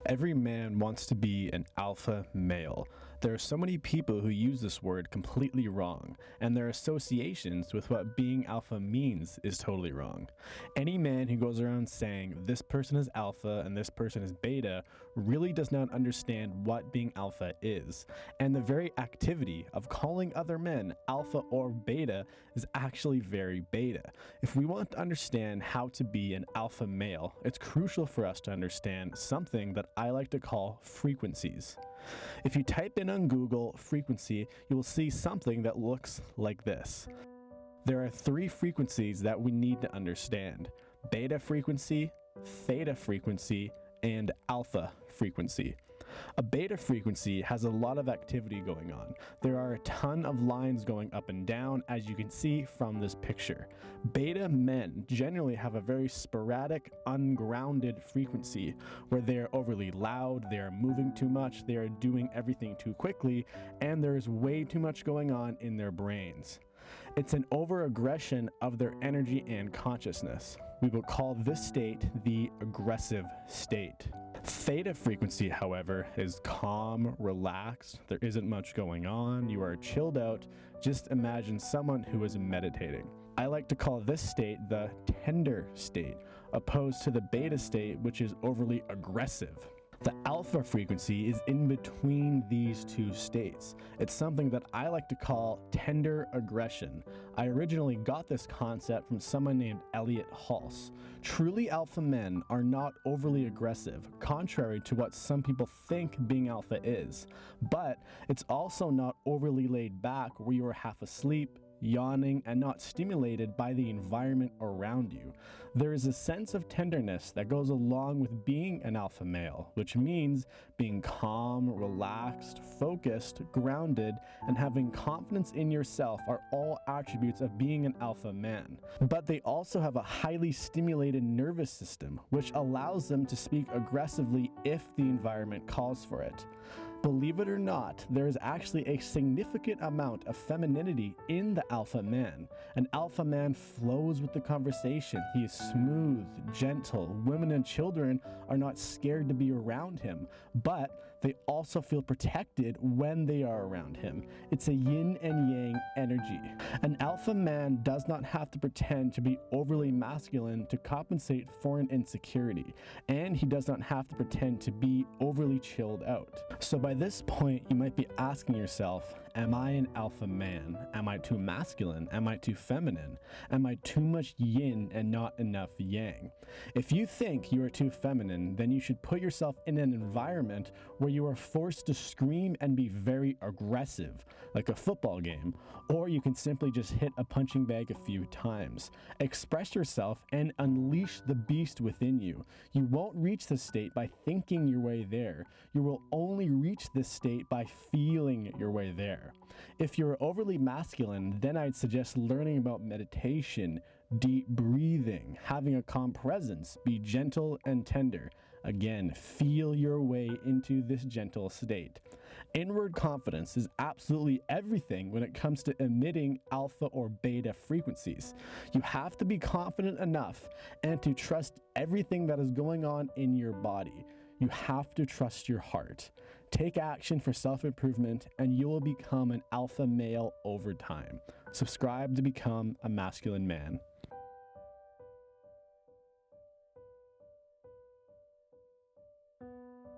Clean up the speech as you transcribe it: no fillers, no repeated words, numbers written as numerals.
Every man wants to be an alpha male. There are so many people who use this word completely wrong, and their associations with what being alpha means is totally wrong. Any man who goes around saying this person is alpha and this person is beta really does not understand what being alpha is, and the very activity of calling other men alpha or beta is actually very beta. If we want to understand how to be an alpha male, it's crucial for us to understand something that I like to call frequencies. If you type in on Google frequency, you will see something that looks like this. There are three frequencies that we need to understand: beta frequency, theta frequency, and alpha frequency. A beta frequency has a lot of activity going on. There are a ton of lines going up and down, as you can see from this picture. Beta men generally have a very sporadic, ungrounded frequency where they are overly loud, they are moving too much, they are doing everything too quickly, and there is way too much going on in their brains. It's an over-aggression of their energy and consciousness. We will call this state the aggressive state. Theta frequency, however, is calm, relaxed, there isn't much going on, you are chilled out. Just imagine someone who is meditating. I like to call this state the tender state, opposed to the beta state, which is overly aggressive. The alpha frequency is in between these two states. It's something that I like to call tender aggression. I originally got this concept from someone named Elliot Halse. Truly alpha men are not overly aggressive, contrary to what some people think being alpha is. But it's also not overly laid back where you are half asleep, yawning, and not stimulated by the environment around you. There is a sense of tenderness that goes along with being an alpha male, which means being calm, relaxed, focused, grounded, and having confidence in yourself are all attributes of being an alpha man. But they also have a highly stimulated nervous system, which allows them to speak aggressively if the environment calls for it. Believe it or not, there is actually a significant amount of femininity in the alpha man. An alpha man flows with the conversation. He is smooth, gentle. Women and children are not scared to be around him, but they also feel protected when they are around him. It's a yin and yang energy. An alpha man does not have to pretend to be overly masculine to compensate for an insecurity, and he does not have to pretend to be overly chilled out. So by this point, you might be asking yourself, am I an alpha man? Am I too masculine? Am I too feminine? Am I too much yin and not enough yang? If you think you are too feminine, then you should put yourself in an environment where you are forced to scream and be very aggressive, like a football game, or you can simply just hit a punching bag a few times. Express yourself and unleash the beast within you. You won't reach this state by thinking your way there. You will only reach this state by feeling your way there. If you're overly masculine, then I'd suggest learning about meditation, deep breathing, having a calm presence, be gentle and tender. Again, feel your way into this gentle state. Inward confidence is absolutely everything when it comes to emitting alpha or beta frequencies. You have to be confident enough and to trust everything that is going on in your body. You have to trust your heart. Take action for self-improvement and you will become an alpha male over time. Subscribe to become a masculine man.